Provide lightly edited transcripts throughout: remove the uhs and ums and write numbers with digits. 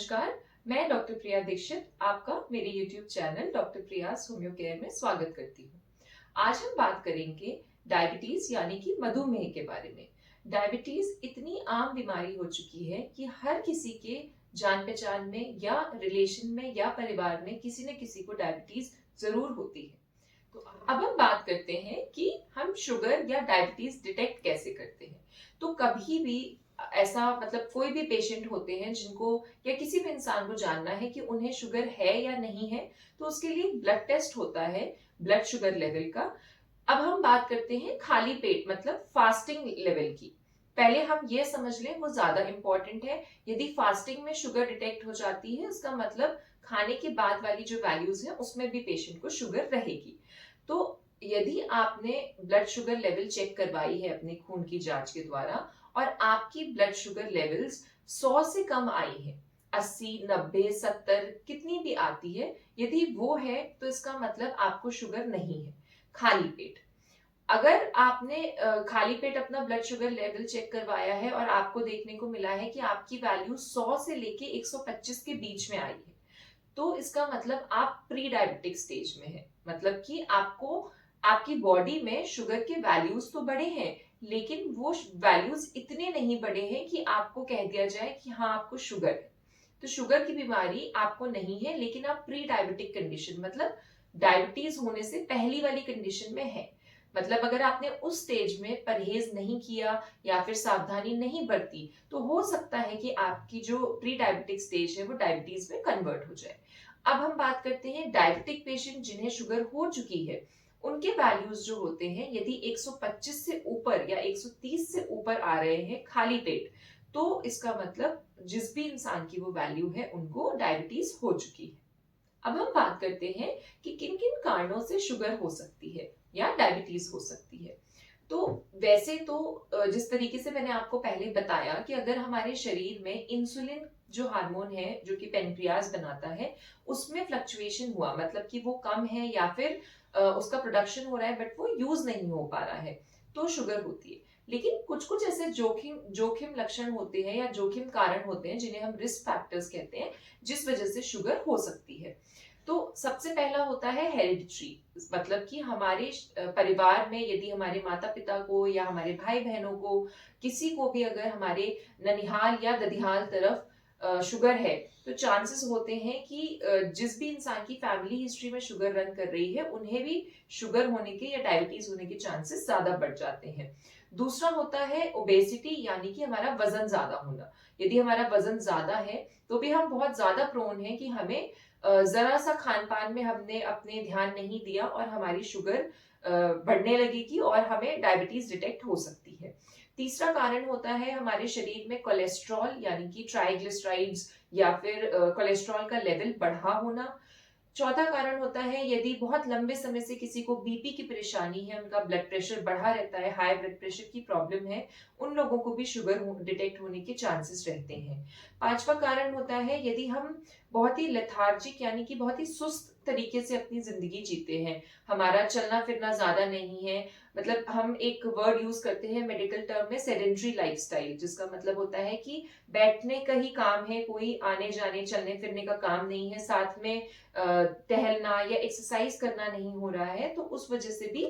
नमस्कार। मैं डॉक्टर प्रिया दीक्षित आपका मेरे YouTube channel doctor Priya's homeo care में स्वागत करती हूँ। आज हम बात करेंगे डायबिटीज यानी कि मधुमेह के बारे में। डायबिटीज इतनी आम बीमारी हो चुकी है कि हर किसी के जान पहचान में या रिलेशन में या परिवार में किसी न किसी को डायबिटीज जरूर होती है। तो अब हम बात करते हैं कि हम शुगर या डायबिटीज डिटेक्ट कैसे करते हैं। तो कभी भी ऐसा कोई भी पेशेंट होते हैं जिनको या किसी भी इंसान को जानना है कि उन्हें शुगर है या नहीं है, तो उसके लिए ब्लड टेस्ट होता है ब्लड शुगर लेवल का। अब हम बात करते हैं खाली पेट मतलब फास्टिंग लेवल की। पहले हम ये समझ लें, वो ज्यादा इंपॉर्टेंट है। यदि फास्टिंग में शुगर डिटेक्ट हो जाती है, इसका मतलब खाने के बाद वाली जो वैल्यूज है उसमें भी पेशेंट को शुगर रहेगी। तो यदि आपने ब्लड शुगर लेवल चेक करवाई है अपने खून की जांच के द्वारा और आपकी ब्लड शुगर लेवल्स 100 से कम आई है, 80, 90, 70 कितनी भी आती है, यदि वो है तो इसका मतलब आपको शुगर नहीं है। खाली पेट, अगर आपने खाली पेट अपना ब्लड शुगर लेवल चेक करवाया है और आपको देखने को मिला है कि आपकी वैल्यू 100 से लेके 125 के बीच में आई है, तो इसका मतलब आप प्री डायबिटिक स्टेज में है। मतलब कि आपको आपकी बॉडी में शुगर के वैल्यूज तो बढ़े हैं, लेकिन वो वैल्यूज इतने नहीं बढ़े हैं कि आपको कह दिया जाए कि हाँ आपको शुगर है। तो शुगर की बीमारी आपको नहीं है, लेकिन आप प्री डायबिटिक कंडीशन मतलब डायबिटीज होने से पहली वाली कंडीशन में है। मतलब अगर आपने उस स्टेज में परहेज नहीं किया या फिर सावधानी नहीं बरती, तो हो सकता है कि आपकी जो प्री डायबिटिक स्टेज है वो डायबिटीज में कन्वर्ट हो जाए। अब हम बात करते हैं डायबिटिक पेशेंट जिन्हें शुगर हो चुकी है, उनके वैल्यूज जो होते हैं, यदि 125 से ऊपर या 130 से ऊपर आ रहे हैं खाली पेट, तो इसका मतलब जिस भी इंसान की वो वैल्यू है उनको डायबिटीज हो चुकी है। अब हम बात करते हैं कि किन किन कारणों से शुगर हो सकती है या डायबिटीज हो सकती है। तो वैसे तो जिस तरीके से मैंने आपको पहले बताया कि अगर हमारे शरीर में इंसुलिन जो हार्मोन है जो कि पेनक्रियाज बनाता है, उसमें फ्लक्चुएशन हुआ, मतलब कि वो कम है या फिर उसका प्रोडक्शन हो रहा है बट वो यूज नहीं हो पा रहा है, तो शुगर होती है। लेकिन कुछ कुछ ऐसे जोखिम जोखिम लक्षण होते हैं या जोखिम कारण होते हैं जिन्हें हम रिस्क फैक्टर्स कहते हैं, जिस वजह से शुगर हो सकती है। तो सबसे पहला होता है हेरिडिटरी, मतलब कि हमारे परिवार में यदि हमारे माता पिता को या हमारे भाई बहनों को किसी को भी अगर हमारे ननिहाल या ददिहाल तरफ शुगर है, तो चांसेस होते हैं कि जिस भी इंसान की फैमिली हिस्ट्री में शुगर रन कर रही है उन्हें भी शुगर होने के या डायबिटीज होने के चांसेस ज्यादा बढ़ जाते हैं। दूसरा होता है ओबेसिटी, यानी कि हमारा वजन ज्यादा होना। यदि हमारा वजन ज्यादा है तो भी हम बहुत ज्यादा प्रोन है कि हमें जरा सा खान पान में हमने अपने ध्यान नहीं दिया और हमारी शुगर बढ़ने लगेगी और हमें डायबिटीज डिटेक्ट हो सकती है। तीसरा कारण होता है हमारे शरीर में कोलेस्ट्रॉल यानी कि ट्राइग्लिसराइड्स या फिर कोलेस्ट्रॉल का लेवल बढ़ा होना। चौथा कारण होता है यदि बहुत लंबे समय से किसी को बीपी की परेशानी है, उनका ब्लड प्रेशर बढ़ा रहता है, हाई ब्लड प्रेशर की प्रॉब्लम है, उन लोगों को भी शुगर डिटेक्ट होने के चांसेस रहते हैं। पांचवा कारण होता है यदि हम बहुत ही लेथार्जिक यानी कि बहुत ही सुस्त तरीके से अपनी जिंदगी जीते हैं, हमारा चलना फिरना ज्यादा नहीं है। मतलब हम एक वर्ड यूज करते हैं मेडिकल टर्म में सेडेंट्री लाइफस्टाइल, जिसका मतलब होता है कि बैठने का ही काम है, कोई आने जाने चलने फिरने का काम नहीं है, साथ में टहलना या एक्सरसाइज करना नहीं हो रहा है। तो उस वजह से भी,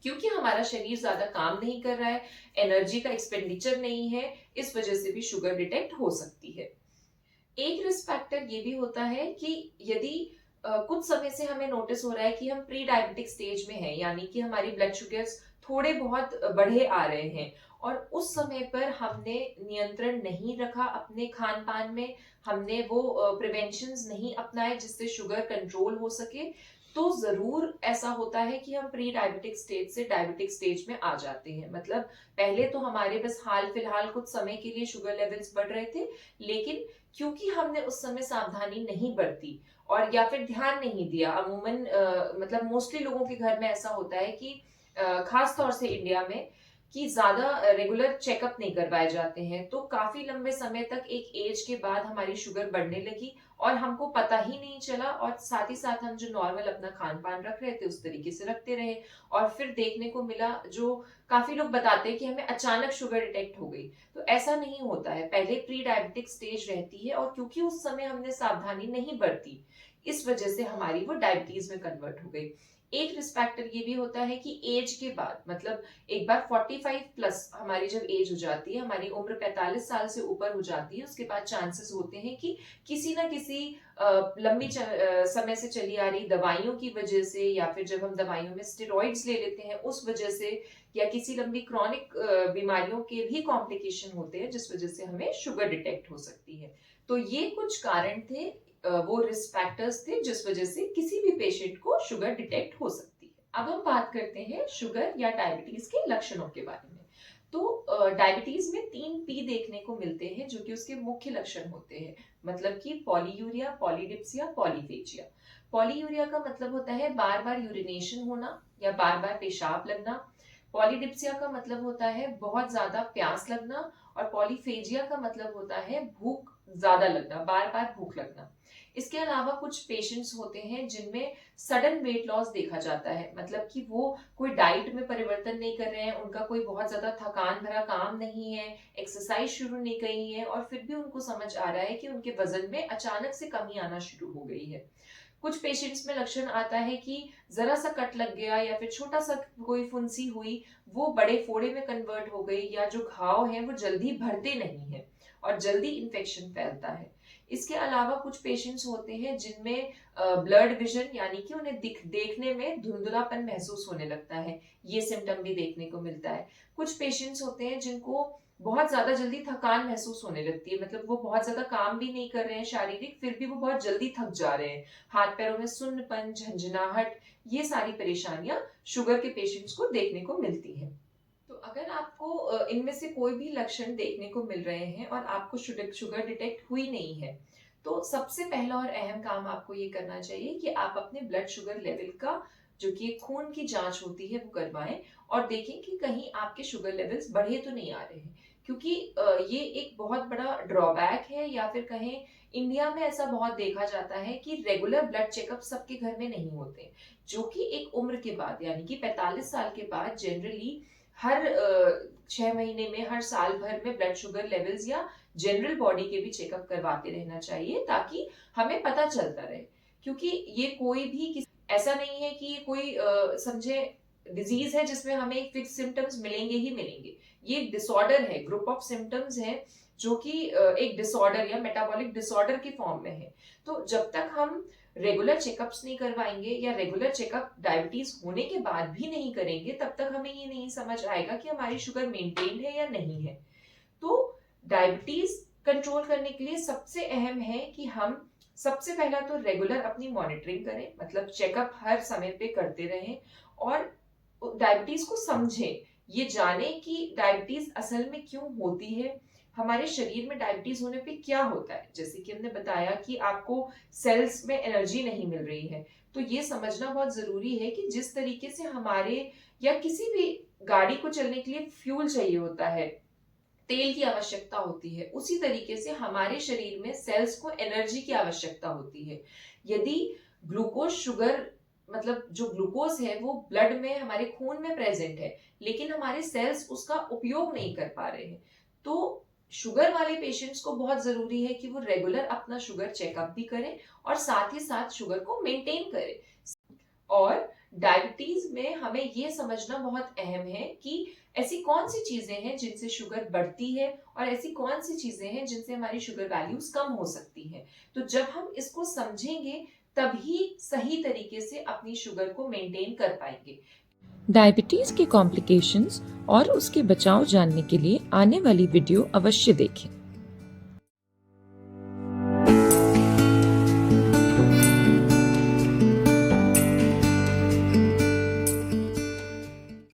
क्योंकि हमारा शरीर ज्यादा काम नहीं कर रहा है, एनर्जी का एक्सपेंडिचर नहीं है, इस वजह से भी शुगर डिटेक्ट हो सकती है। एक रिस्क फैक्टर ये भी होता है कि यदि कुछ समय से हमें नोटिस हो रहा है कि हम प्री डायबिटिक स्टेज में हैं, यानी कि हमारी ब्लड शुगर्स थोड़े बहुत बढ़े आ रहे हैं और उस समय पर हमने नियंत्रण नहीं रखा अपने खान पान में, हमने वो प्रिवेंशंस नहीं अपनाए जिससे शुगर कंट्रोल हो सके, तो जरूर ऐसा होता है कि हम प्री डायबिटिक स्टेज से डायबिटिक स्टेज में आ जाते हैं। मतलब पहले तो हमारे बस हाल फिलहाल कुछ समय के लिए शुगर लेवल्स बढ़ रहे थे, लेकिन क्योंकि हमने उस समय सावधानी नहीं बरती और या फिर ध्यान नहीं दिया, अमूमन मतलब मोस्टली लोगों के घर में ऐसा होता है कि खास तौर से इंडिया में कि ज्यादा रेगुलर चेकअप नहीं करवाए जाते हैं, तो काफी लंबे समय तक एक एज के बाद हमारी शुगर बढ़ने लगी और हमको पता ही नहीं चला, और साथ ही साथ हम जो नॉर्मल अपना खान पान रख रहे थे उस तरीके से रखते रहे, और फिर देखने को मिला, जो काफी लोग बताते हैं कि हमें अचानक शुगर डिटेक्ट हो गई। तो ऐसा नहीं होता है, पहले प्री डायबिटिक स्टेज रहती है, और क्योंकि उस समय हमने सावधानी नहीं बरती, इस वजह से हमारी वो डायबिटीज में कन्वर्ट हो गई। एक रिस्क फैक्टर ये भी होता है कि एज के बाद, मतलब एक बार 45 प्लस हमारी जब एज हो जाती है, हमारी उम्र 45 साल से ऊपर हो जाती है, उसके बाद चांसेस होते हैं कि किसी ना किसी लंबी समय से चली आ रही दवाइयों की वजह से, या फिर जब हम दवाइयों में स्टेरॉइड्स ले लेते हैं उस वजह से, या किसी लंबी क्रॉनिक बीमारियों के भी कॉम्प्लिकेशन होते हैं जिस वजह से हमें शुगर डिटेक्ट हो सकती है। तो ये कुछ कारण थे, वो रिस्क फैक्टर्स थे जिस वजह से किसी भी पेशेंट को शुगर डिटेक्ट हो सकती है। अब हम बात करते हैं शुगर या डायबिटीज के लक्षणों के बारे में। तो डायबिटीज में 3 पी देखने को मिलते हैं जो कि उसके मुख्य लक्षण होते हैं, मतलब कि पॉलीयूरिया, पॉलीडिप्सिया, पॉलीफेजिया। पॉलीयूरिया का मतलब होता है बार बार यूरिनेशन होना या बार बार पेशाब लगना। पॉलीडिप्सिया का मतलब होता है बहुत ज्यादा प्यास लगना, और पॉलीफेजिया का मतलब होता है भूख ज्यादा लगना, बार बार भूख लगना। इसके अलावा कुछ पेशेंट्स होते हैं जिनमें सडन वेट लॉस देखा जाता है, मतलब कि वो कोई डाइट में परिवर्तन नहीं कर रहे हैं, उनका कोई बहुत ज्यादा थकान भरा काम नहीं है, एक्सरसाइज शुरू नहीं की है, और फिर भी उनको समझ आ रहा है कि उनके वजन में अचानक से कमी आना शुरू हो गई है। कुछ पेशेंट्स में लक्षण आता है कि जरा सा कट लग गया या फिर छोटा सा कोई फुंसी हुई, वो बड़े फोड़े में कन्वर्ट हो गई, या जो घाव है वो जल्दी भरते नहीं है और जल्दी इन्फेक्शन फैलता है। इसके अलावा कुछ पेशेंट्स होते हैं जिनमें ब्लड विजन, यानी कि उन्हें देखने में धुंधलापन महसूस होने लगता है, ये सिम्टम भी देखने को मिलता है। कुछ पेशेंट्स होते हैं जिनको बहुत ज्यादा जल्दी थकान महसूस होने लगती है, मतलब वो बहुत ज्यादा काम भी नहीं कर रहे हैं शारीरिक, फिर भी वो बहुत जल्दी थक जा रहे हैं, हाथ पैरों में सुन्नपन, झंझनाहट, ये सारी परेशानियां शुगर के पेशेंट्स को देखने को मिलती हैं। तो अगर आपको इनमें से कोई भी लक्षण देखने को मिल रहे हैं और आपको शुगर डिटेक्ट हुई नहीं है, तो सबसे पहला और अहम काम आपको ये करना चाहिए कि आप अपने ब्लड शुगर लेवल का, जो कि खून की जांच होती है, वो करवाएं, और देखें कि कहीं आपके शुगर लेवल्स बढ़े तो नहीं आ रहे हैं, क्योंकि ये एक बहुत बड़ा ड्रॉबैक है, या फिर कहें इंडिया में ऐसा बहुत देखा जाता है कि रेगुलर ब्लड चेकअप सबके घर में नहीं होते, जो कि एक उम्र के बाद, यानी कि 45 साल के बाद जनरली हर 6 महीने में, हर साल भर में ब्लड शुगर लेवल्स या जनरल बॉडी के भी चेकअप करवाते रहना चाहिए, ताकि हमें पता चलता रहे। क्योंकि ये कोई भी ऐसा नहीं है कि ये कोई समझे डिजीज है जिसमें हमें एक फिक्स सिम्टम्स मिलेंगे ही मिलेंगे। ये एक डिसऑर्डर है, ग्रुप ऑफ सिम्टम्स है, जो कि एक डिसऑर्डर या मेटाबॉलिक डिसऑर्डर के फॉर्म में है। तो जब तक हम रेगुलर चेकअप्स नहीं करवाएंगे, या रेगुलर चेकअप डायबिटीज होने के बाद भी नहीं करेंगे, तब तक हमें ये नहीं समझ आएगा कि हमारी शुगर मेंटेन है या नहीं है। तो डायबिटीज कंट्रोल करने के लिए सबसे अहम है कि हम सबसे पहला तो रेगुलर अपनी मॉनिटरिंग करें, मतलब चेकअप हर समय पे करते रहें, और डायबिटीज को समझें, ये जाने कि डायबिटीज असल में क्यों होती है, हमारे शरीर में डायबिटीज होने पे क्या होता है। जैसे कि हमने बताया कि आपको सेल्स में एनर्जी नहीं मिल रही है, तो ये समझना बहुत जरूरी है कि जिस तरीके से हमारे या किसी भी गाड़ी को चलने के लिए फ्यूल चाहिए होता है, तेल की आवश्यकता होती है, उसी तरीके से हमारे शरीर में सेल्स को एनर्जी की आवश्यकता होती है। यदि ग्लूकोज शुगर, मतलब जो ग्लूकोज है वो ब्लड में, हमारे खून में प्रेजेंट है, लेकिन हमारे सेल्स उसका उपयोग नहीं कर पा रहे हैं, तो शुगर वाले पेशेंट्स को बहुत जरूरी है कि वो रेगुलर अपना शुगर चेकअप भी करें, और साथ ही साथ शुगर को मेंटेन करें। और डायबिटीज में हमें ये समझना बहुत अहम है कि ऐसी कौन सी चीजें हैं जिनसे शुगर बढ़ती है, और ऐसी कौन सी चीजें हैं जिनसे हमारी शुगर वैल्यूज कम हो सकती हैं। तो जब हम इसको समझेंगे, तभी सही तरीके से अपनी शुगर को मेंटेन कर पाएंगे। डायबिटीज के कॉम्प्लिकेशंस और उसके बचाव जानने के लिए आने वाली वीडियो अवश्य देखें।